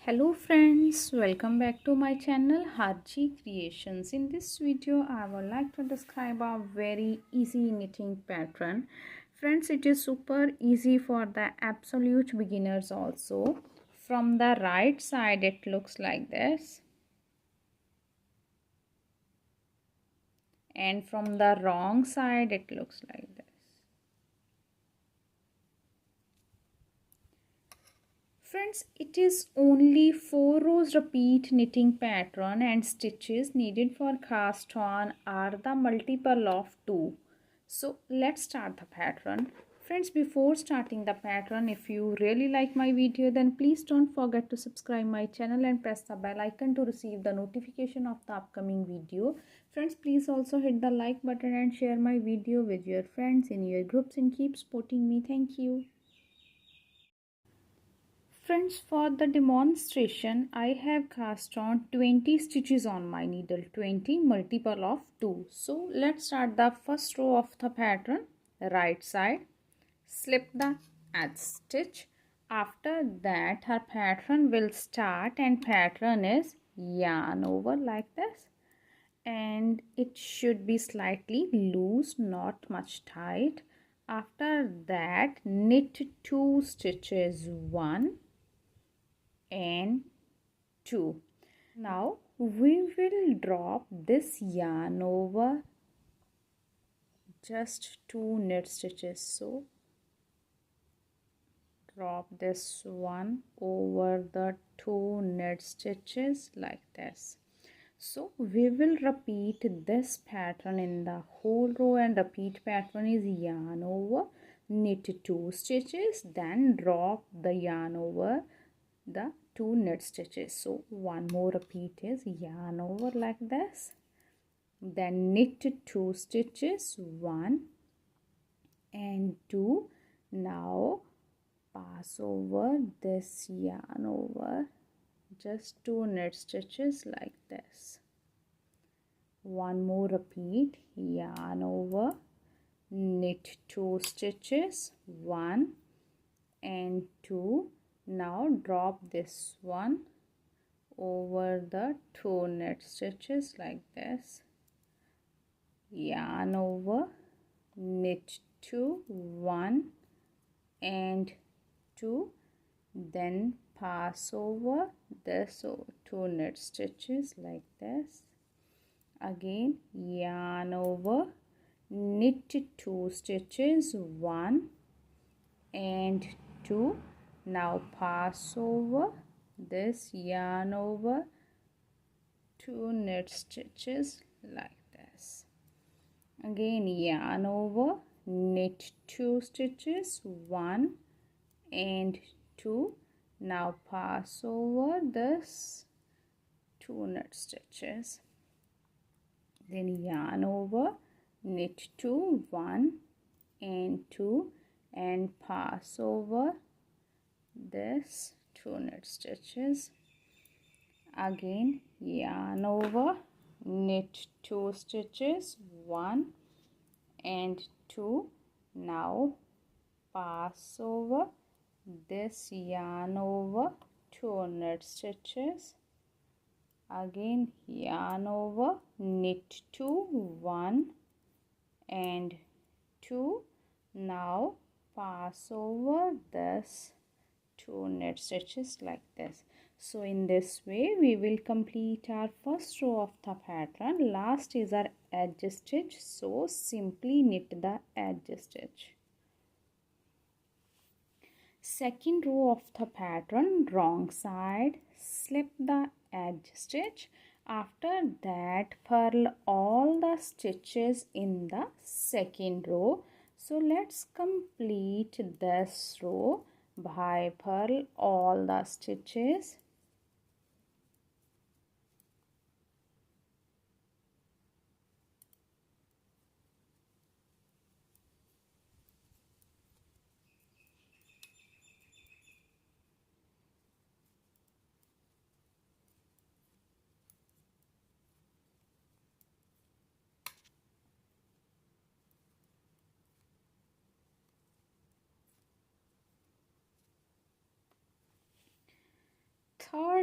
Hello friends, welcome back to my channel Harji Creations. In this video I would like to describe a very easy knitting pattern. Friends, it is super easy for the absolute beginners also. From the right side it looks like this, and from the wrong side it looks like this. Friends, it is only 4 rows repeat knitting pattern, and stitches needed for cast on are the multiple of 2. So let's start the pattern. Friends, before starting the pattern, if you really like my video, then please don't forget to subscribe my channel and press the bell icon to receive the notification of the upcoming video. Friends, please also hit the like button and share my video with your friends in your groups and keep supporting me. Thank you. Friends, for the demonstration, I have cast on 20 stitches on my needle, 20 multiple of 2. So let's start the first row of the pattern, right side, slip the edge stitch. After that, her pattern will start, and pattern is yarn over like this. And it should be slightly loose, not much tight. After that, knit 2 stitches, 1 and 2. Now we will drop this yarn over just 2 knit stitches. So drop this one over the 2 knit stitches like this. So we will repeat this pattern in the whole row, and repeat pattern is yarn over, knit 2 stitches, then drop the yarn over the 2 knit stitches. So one more repeat is yarn over like this, then knit 2 stitches, 1 and 2. Now pass over this yarn over just 2 knit stitches like this. One more repeat, yarn over, knit 2 stitches, 1 and 2. Now drop this one over the 2 knit stitches like this, yarn over, knit 2, 1 and 2, then pass over this 2 knit stitches like this. Again yarn over, knit 2 stitches, 1 and 2. Now pass over this, yarn over, 2 knit stitches like this. Again yarn over, knit 2 stitches, 1 and 2. Now pass over this 2 knit stitches, then yarn over, knit 2, 1 and 2, and pass over this 2 knit stitches. Again yarn over, knit 2 stitches, 1 and 2. Now pass over this, yarn over, 2 knit stitches. Again yarn over, knit 2, 1 and 2. Now pass over this 2 knit stitches like this. So in this way we will complete our first row of the pattern. Last is our edge stitch, so simply knit the edge stitch. Second row of the pattern, wrong side, slip the edge stitch. After that, purl all the stitches in the second row. So let's complete this row by purl all the stitches.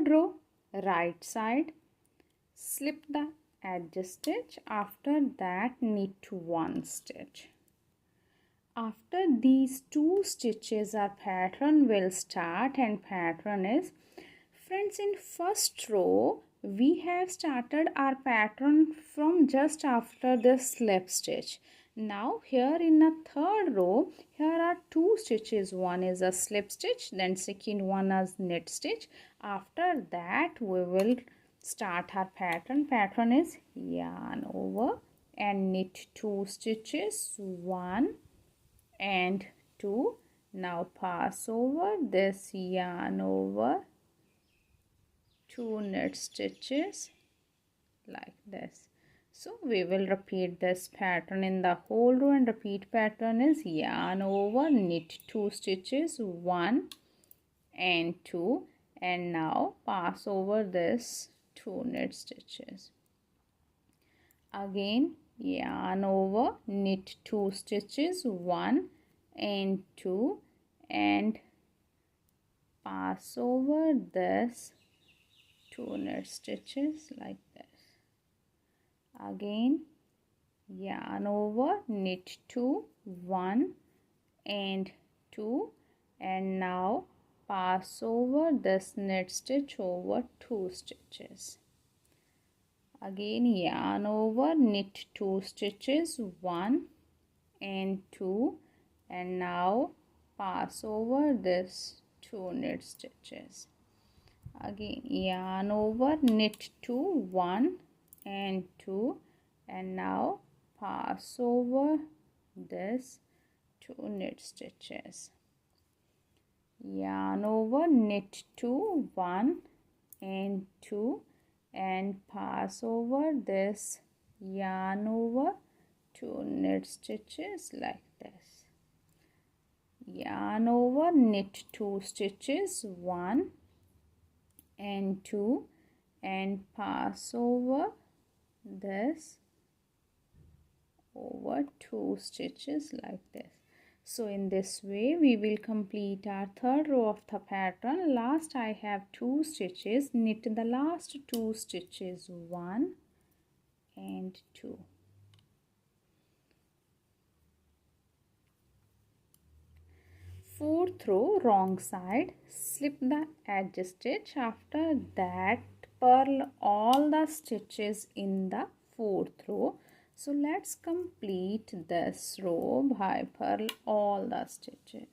third row, right side, slip the edge stitch. After that, knit 1 stitch. After these 2 stitches, our pattern will start, and pattern is, friends, in first row we have started our pattern from just after the slip stitch. Now here in the third row, here are 2 stitches. One is a slip stitch, then second one is knit stitch. After that we will start our pattern. Pattern is yarn over and knit 2 stitches, 1 and 2. Now pass over this, yarn over, 2 knit stitches like this. So we will repeat this pattern in the whole row, and repeat pattern is yarn over, knit 2 stitches, 1 and 2, and now pass over this 2 knit stitches. Again yarn over, knit 2 stitches, 1 and 2, and pass over this 2 knit stitches like this. Again yarn over, knit 2, 1 and 2, and now pass over this knit stitch over 2 stitches. Again yarn over, knit 2 stitches, 1 and 2, and now pass over this 2 knit stitches. Again yarn over, knit 2, 1 and 2, and now pass over this 2 knit stitches. Yarn over, knit 2, 1 and 2, and pass over this, yarn over, 2 knit stitches like this. Yarn over, knit 2 stitches, 1 and 2, and pass over this over 2 stitches like this. So in this way we will complete our third row of the pattern. Last I have 2 stitches. Knit the last 2 stitches, 1 and 2. Fourth row, wrong side, slip the edge stitch. After that, purl all the stitches in the fourth row. So let's complete this row by purl all the stitches.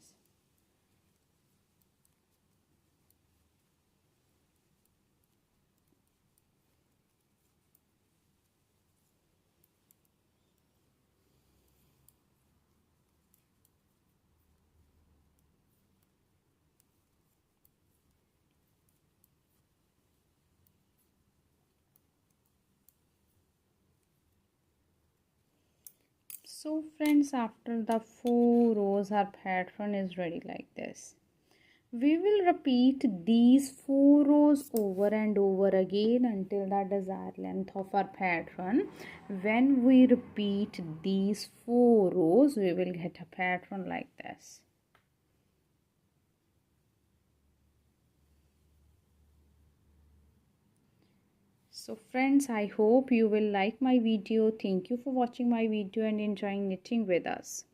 So friends, after the 4 rows, our pattern is ready like this. We will repeat these 4 rows over and over again until the desired length of our pattern. When we repeat these 4 rows, we will get a pattern like this. So friends, I hope you will like my video. Thank you for watching my video and enjoying knitting with us.